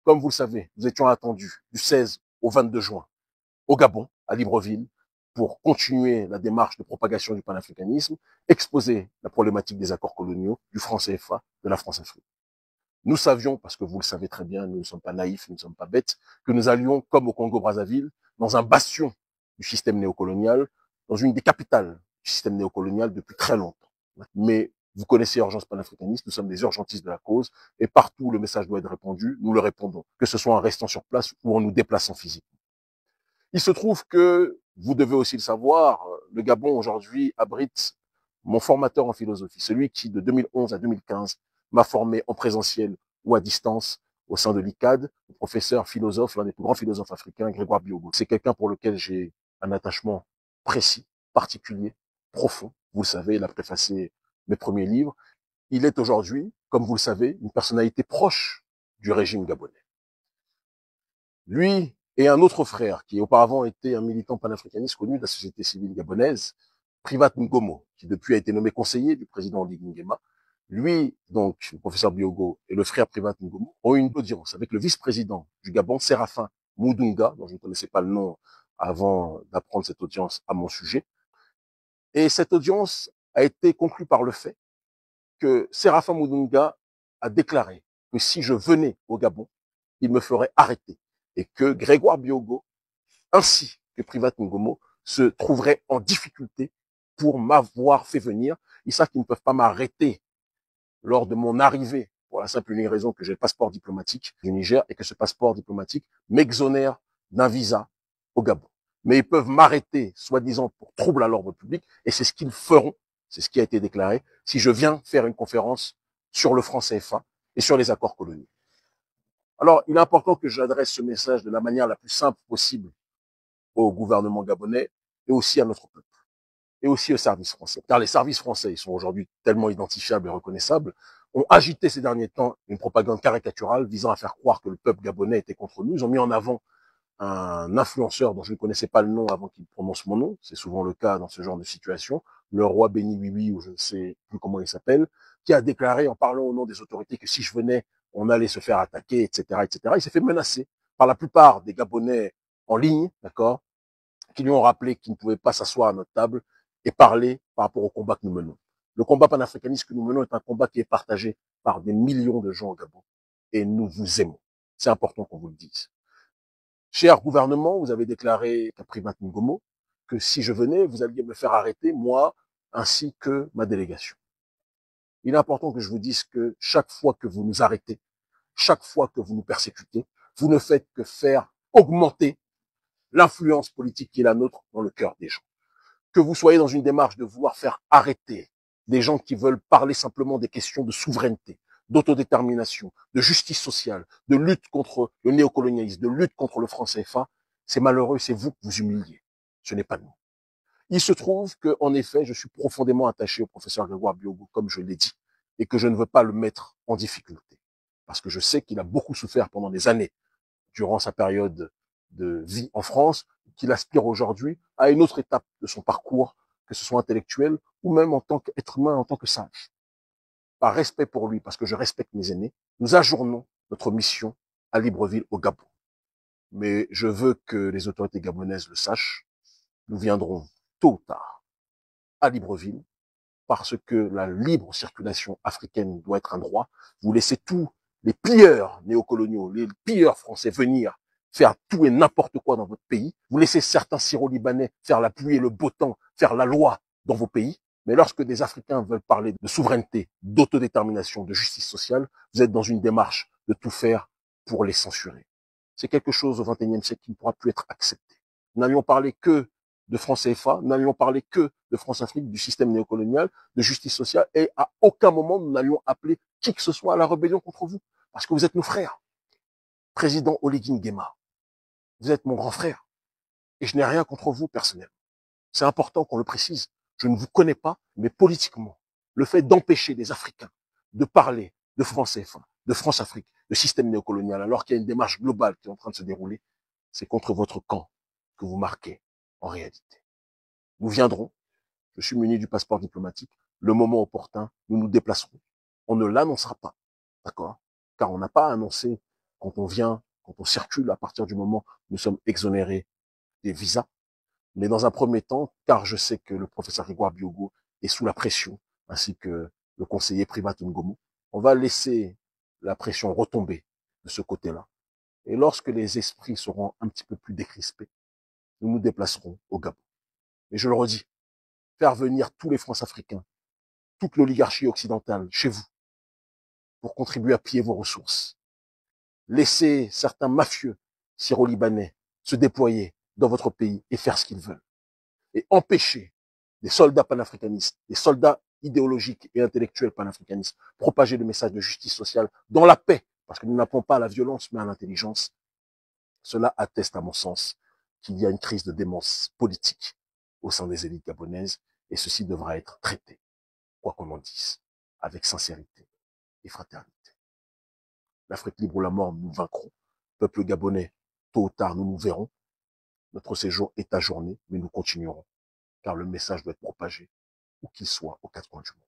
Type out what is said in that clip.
Comme vous le savez, nous étions attendus du 16 au 22 juin au Gabon, à Libreville, pour continuer la démarche de propagation du panafricanisme, exposer la problématique des accords coloniaux, du franc CFA, de la France-Afrique. Nous savions, parce que vous le savez très bien, nous ne sommes pas naïfs, nous ne sommes pas bêtes, que nous allions, comme au Congo-Brazzaville, dans un bastion du système néocolonial, dans une des capitales du système néocolonial depuis très longtemps. Mais vous connaissez Urgence panafricaniste, nous sommes des urgentistes de la cause, et partout où le message doit être répandu, nous le répondons, que ce soit en restant sur place ou en nous déplaçant physiquement. Il se trouve que, vous devez aussi le savoir, le Gabon aujourd'hui abrite mon formateur en philosophie, celui qui, de 2011 à 2015, m'a formé en présentiel ou à distance au sein de l'ICAD, le professeur philosophe, l'un des plus grands philosophes africains, Grégoire Biogo. C'est quelqu'un pour lequel j'ai un attachement précis, particulier, profond. Vous le savez, il a préfacé mes premiers livres. Il est aujourd'hui, comme vous le savez, une personnalité proche du régime gabonais. Lui et un autre frère, qui auparavant était un militant panafricaniste connu de la société civile gabonaise, Privat Ngomo, qui depuis a été nommé conseiller du président Oligui Nguema. Lui, donc, le professeur Biogo et le frère Privat Ngomo ont eu une audience avec le vice-président du Gabon, Séraphin Moudunga, dont je ne connaissais pas le nom avant d'apprendre cette audience à mon sujet. Et cette audience a été conclue par le fait que Séraphin Moudunga a déclaré que si je venais au Gabon, il me ferait arrêter et que Grégoire Biogo, ainsi que Privat Ngomo, se trouveraient en difficulté pour m'avoir fait venir. Ils savent qu'ils ne peuvent pas m'arrêter lors de mon arrivée, pour la simple et unique raison que j'ai le passeport diplomatique du Niger et que ce passeport diplomatique m'exonère d'un visa au Gabon. Mais ils peuvent m'arrêter, soi-disant, pour trouble à l'ordre public, et c'est ce qu'ils feront, c'est ce qui a été déclaré, si je viens faire une conférence sur le franc CFA et sur les accords coloniaux. Alors, il est important que j'adresse ce message de la manière la plus simple possible au gouvernement gabonais et aussi à notre peuple et aussi aux services français. Car les services français, ils sont aujourd'hui tellement identifiables et reconnaissables, ont agité ces derniers temps une propagande caricaturale visant à faire croire que le peuple gabonais était contre nous. Ils ont mis en avant un influenceur dont je ne connaissais pas le nom avant qu'il prononce mon nom. C'est souvent le cas dans ce genre de situation. Le roi Béni Oui, ou je ne sais plus comment il s'appelle, qui a déclaré en parlant au nom des autorités que si je venais, on allait se faire attaquer, etc., etc. Il s'est fait menacer par la plupart des Gabonais en ligne, d'accord, qui lui ont rappelé qu'ils ne pouvaient pas s'asseoir à notre table et parler par rapport au combat que nous menons. Le combat panafricaniste que nous menons est un combat qui est partagé par des millions de gens au Gabon. Et nous vous aimons. C'est important qu'on vous le dise. Cher gouvernement, vous avez déclaré à Privat Ngomo que si je venais, vous alliez me faire arrêter, moi, ainsi que ma délégation. Il est important que je vous dise que chaque fois que vous nous arrêtez, chaque fois que vous nous persécutez, vous ne faites que faire augmenter l'influence politique qui est la nôtre dans le cœur des gens. Que vous soyez dans une démarche de vouloir faire arrêter des gens qui veulent parler simplement des questions de souveraineté, d'autodétermination, de justice sociale, de lutte contre le néocolonialisme, de lutte contre le franc CFA, c'est malheureux, c'est vous que vous humiliez. Ce n'est pas nous. Il se trouve que, en effet, je suis profondément attaché au professeur Grégoire Biogo, comme je l'ai dit, et que je ne veux pas le mettre en difficulté. Parce que je sais qu'il a beaucoup souffert pendant des années, durant sa période de vie en France, qu'il aspire aujourd'hui à une autre étape de son parcours, que ce soit intellectuel ou même en tant qu'être humain, en tant que sage. Par respect pour lui, parce que je respecte mes aînés, nous ajournons notre mission à Libreville, au Gabon. Mais je veux que les autorités gabonaises le sachent. Nous viendrons tôt ou tard à Libreville, parce que la libre circulation africaine doit être un droit. Vous laissez tous les pilleurs néocoloniaux, les pilleurs français venir faire tout et n'importe quoi dans votre pays. Vous laissez certains Syro-Libanais faire la pluie et le beau temps, faire la loi dans vos pays. Mais lorsque des Africains veulent parler de souveraineté, d'autodétermination, de justice sociale, vous êtes dans une démarche de tout faire pour les censurer. C'est quelque chose au XXIe siècle qui ne pourra plus être accepté. Nous n'allions parler que de franc CFA, nous n'allions parler que de France-Afrique, du système néocolonial, de justice sociale, et à aucun moment nous n'allions appeler qui que ce soit à la rébellion contre vous, parce que vous êtes nos frères. Président Oligui Nguema, vous êtes mon grand frère, et je n'ai rien contre vous personnellement. C'est important qu'on le précise. Je ne vous connais pas, mais politiquement, le fait d'empêcher des Africains de parler de franc CFA, de France-Afrique, de système néocolonial, alors qu'il y a une démarche globale qui est en train de se dérouler, c'est contre votre camp que vous marquez en réalité. Nous viendrons, je suis muni du passeport diplomatique, le moment opportun, nous nous déplacerons. On ne l'annoncera pas, d'accord? Car on n'a pas annoncé quand on vient, quand on circule, à partir du moment où nous sommes exonérés des visas. Mais dans un premier temps, car je sais que le professeur Grégoire Biogo est sous la pression, ainsi que le conseiller Privat Ngomo, on va laisser la pression retomber de ce côté-là. Et lorsque les esprits seront un petit peu plus décrispés, nous nous déplacerons au Gabon. Et je le redis, faire venir tous les France-Africains, toute l'oligarchie occidentale chez vous, pour contribuer à piller vos ressources. Laisser certains mafieux syro-libanais se déployer dans votre pays et faire ce qu'ils veulent. Et empêcher des soldats panafricanistes, des soldats idéologiques et intellectuels panafricanistes, propager le message de justice sociale dans la paix, parce que nous n'appelons pas à la violence, mais à l'intelligence. Cela atteste, à mon sens, qu'il y a une crise de démence politique au sein des élites gabonaises, et ceci devra être traité, quoi qu'on en dise, avec sincérité et fraternité. L'Afrique libre ou la mort, nous vaincrons. Peuple gabonais, tôt ou tard, nous nous verrons. Notre séjour est ajourné, mais nous continuerons, car le message doit être propagé, où qu'il soit, aux quatre coins du monde.